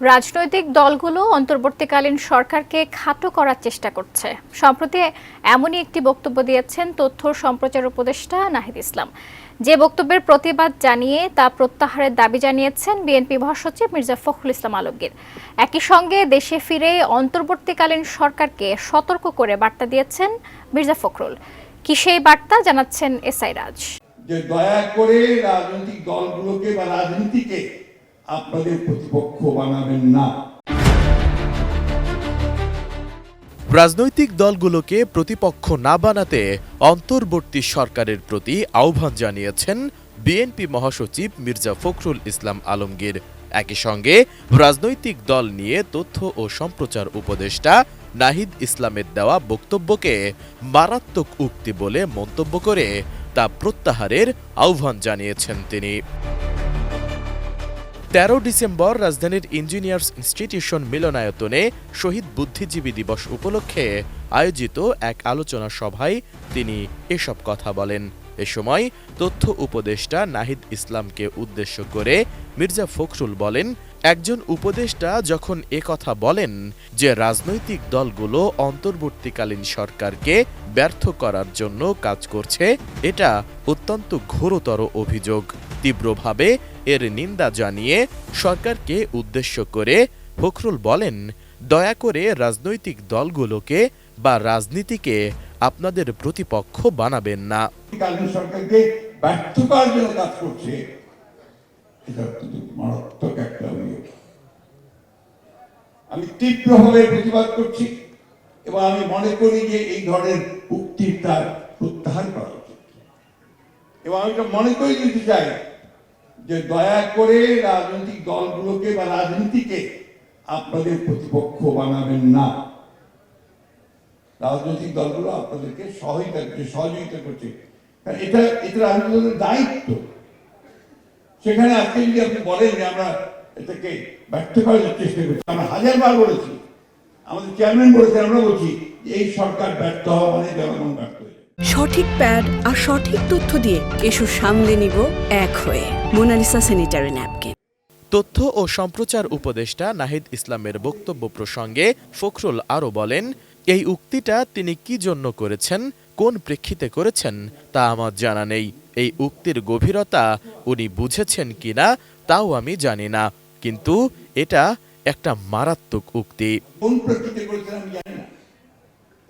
রাজনৈতিক দলগুলো অন্তর্বর্তীকালীন সরকারকে খাটো করার চেষ্টা করছে। সম্প্রতি এমনই একটি বক্তব্য দিয়েছেন তথ্য সম্প্রচার উপদেষ্টা নাহিদ ইসলাম। যে বক্তব্যের প্রতিবাদ জানিয়ে তা প্রত্যাহারের দাবি জানিয়েছেন বিএনপি মহাসচিব মির্জা ফখরুল ইসলাম আলমগীর। একই সঙ্গে দেশে ফিরে অন্তর্বর্তীকালীন সরকারকে সতর্ক করে বার্তা দিয়েছেন মির্জা ফখরুল। কি সেই বার্তা জানাচ্ছেন এসআই রাজ। যে দয়া করে রাজনৈতিক দলগুলোকে বা রাজনীতিকে আপনাদের প্রতিপক্ষ বানাবেন না। রাজনৈতিক দলগুলোকে প্রতিপক্ষ না বানাতে অন্তর্বর্তী সরকারের প্রতি আহ্বান জানিয়েছেন বিএনপি মহাসচিব মির্জা ফখরুল ইসলাম আলমগীর। একই সঙ্গে রাজনৈতিক দল নিয়ে তথ্য ও সম্প্রচার উপদেষ্টা নাহিদ ইসলামের দেওয়া বক্তব্যকে মারাত্মক উক্তি বলে মন্তব্য করে তা প্রত্যাহারের আহ্বান জানিয়েছেন তিনি। ১৩ ডিসেম্বর রাজধানীর ইঞ্জিনিয়ার্স ইনস্টিটিউশন মিলনায়তনে শহীদ বুদ্ধিজীবী দিবস উপলক্ষে আয়োজিত এক আলোচনা সভায় তিনি এসব কথা বলেন। এ সময় তথ্য উপদেষ্টা নাহিদ ইসলামকে উদ্দেশ্য করে মির্জা ফখরুল বলেন, একজন উপদেষ্টা যখন কথা বলেন যে রাজনৈতিক দলগুলো অন্তর্বর্তীকালীন সরকারকে ব্যর্থ করার জন্য কাজ করছে, এটা অত্যন্ত ঘোরতর অভিযোগ। তীব্রভাবে এর নিন্দা জানিয়ে সরকারকে উদ্দেশ্য করে ফখরুল বলেন, দয়া করে রাজনৈতিক দলগুলোকে বা রাজনীতিকে আপনাদের প্রতিপক্ষ বানাবেন না। সরকারকে ব্যর্থ করার জন্য কাজ করছে, এটা কিন্তু মারাত্মক একটা অভিযোগ। আমি তীব্রভাবে প্রতিবাদ করছি এবং আমি মনে করি যে এই ধরনের উক্তির তার প্রত্যাহার করা উচিত। এবং আমি মনে করে দিতে চাই যে দয়া করে রাজনৈতিক দলগুলোকে বা রাজনীতিকে আপনাদের প্রতিপক্ষ বানাবেন না। রাজনৈতিক দলগুলো আপনাদেরকে সহযোগিতা করছে, এটা রাজনৈতিক দলের দায়িত্ব। সেখানে আজকে যদি আপনি বলেন যে আমরা এটাকে ব্যর্থ করার চেষ্টা করছি, আমরা হাজারবার বলেছি, আমাদের চেয়ারম্যান বলেছেন, আমরা বলছি এই সরকার ব্যর্থ হওয়া মানে জনগণ ব্যর্থ হয়ে। সঠিক প্যাড আর সঠিক তথ্য দিয়ে এসব সামলে নিব এক হয়ে। Monalisa sanitary napkin. তথ্য ও সম্প্রচার উপদেষ্টা নাহিদ ইসলামের বক্তব্য প্রসঙ্গে ফখরুল আরও বলেন, এই উক্তিটা তিনি কি জন্য করেছেন, কোন প্রেক্ষিতে করেছেন তা আমার জানা নেই। এই উক্তির গভীরতা উনি বুঝেছেন কিনা তাও আমি জানি না, কিন্তু এটা একটা মারাত্মক উক্তি। কোন প্রেক্ষিতে করেছেন আমি জানি না,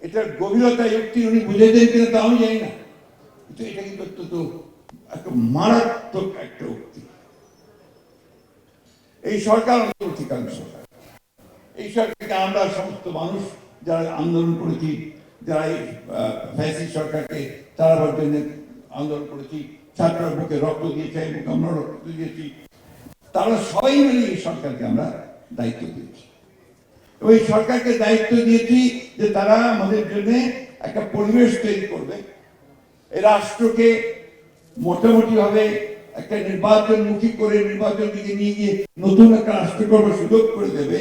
এটার গভীরতা উক্তি উনি বুঝেছেন কিনা তাও আমি জানি না, কিন্তু এটা কিন্তু অত্যন্ত একটা মারাত্মক একটা উক্তি। এই সরকার অন্তর্বর্তীকালীন সরকার, এই সরকারকে আমরা সমস্ত মানুষ যারা আন্দোলন করেছি, যারা ফ্যাসিস্ট সরকারকে তাড়াবার জন্য আন্দোলন করেছি, ছাত্ররা বুকে রক্ত দিয়েছে, বুকে আমরা রক্ত দিয়েছি, তারা সবাই মিলে এই সরকারকে আমরা দায়িত্ব দিয়েছি। এবং এই সরকারকে দায়িত্ব দিয়েছি যে তারা আমাদের জন্য একটা পরিবেশ তৈরি করবে, এই রাষ্ট্রকে মোটামুটি ভাবে একটা নির্বাচনমুখী করে নির্বাচন দিকে নিয়ে গিয়ে নতুন একটা রাষ্ট্র করবার সুযোগ করে দেবে।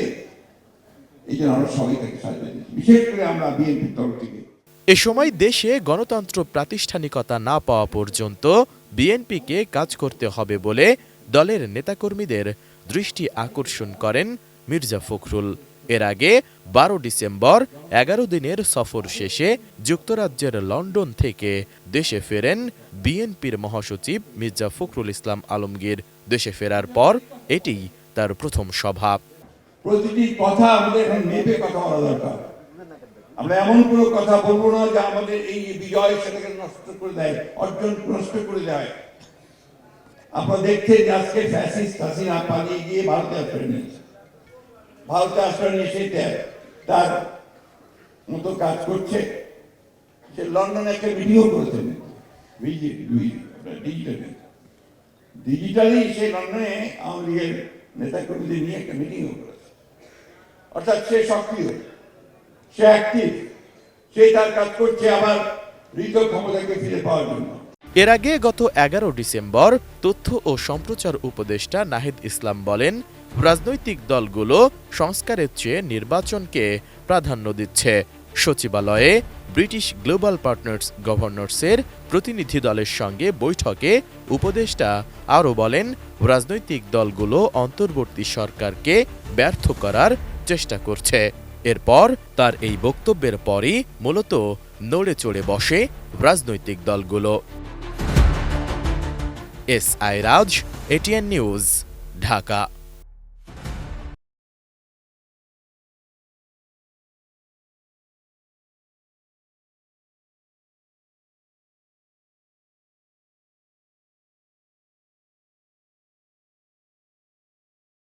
এই জন্য আমরা সবাই তাকে সাহায্য দিচ্ছি, বিশেষ করে আমরা বিএনপির তরফ থেকে। এ সময় দেশে গণতন্ত্র প্রাতিষ্ঠানিকতা না পাওয়া পর্যন্ত বিএনপিকে কাজ করতে হবে বলে দলের নেতাকর্মীদের দৃষ্টি আকর্ষণ করেন মির্জা ফখরুল। এর আগে ১২ ডিসেম্বর ১১ দিনের সফর শেষে যুক্তরাজ্যের লন্ডন থেকে দেশে ফেরেন বিএনপির মহাসচিব মির্জা ফখরুল ইসলাম আলমগীর। দেশে ফেরার পর এটি তার প্রথম সভা। প্রতিটি কথা আমাদের এখন মেপে কথা বলা দরকার। আমরা এমন কোনো কথা বলবো না যে আমাদের এই বিজয় সেটাকে নষ্ট করে দেয়, অর্জন নষ্ট করে দেয়। আপনারা দেখছেন যে আজকে ফ্যাসিস্ট হাসিনা পালিয়ে গিয়ে ভারতে আশ্রয় নিয়েছে, ভারতে আশ্রয় নিয়ে সে তার মতো কাজ করছে। সে লন্ডনে একটা ভিডিও করেছেন, ডিজিটালি সে লন্ডনে আওয়ামী লীগের নেতাকর্মীদের নিয়ে একটা মিটিংও করেছে। অর্থাৎ সে সক্রিয়, সে অ্যাক্টিভ, সে তার কাজ করছে আবার ঋত ক্ষমতাকে ফিরে পাওয়ার জন্য। এর আগে গত ১১ ডিসেম্বর তথ্য ও সম্প্রচার উপদেষ্টা নাহিদ ইসলাম বলেন, রাজনৈতিক দলগুলো সংস্কারের চেয়ে নির্বাচনকে প্রাধান্য দিচ্ছে। সচিবালয়ে ব্রিটিশ গ্লোবাল পার্টনার্স গভর্নর্সের প্রতিনিধি দলের সঙ্গে বৈঠকে উপদেষ্টা আরও বলেন, রাজনৈতিক দলগুলো অন্তর্বর্তী সরকারকে ব্যর্থ করার চেষ্টা করছে। এরপর তার এই বক্তব্যের পরই মূলত নড়ে চড়ে বসে রাজনৈতিক দলগুলো। S I Raj, ATN news, Dhaka.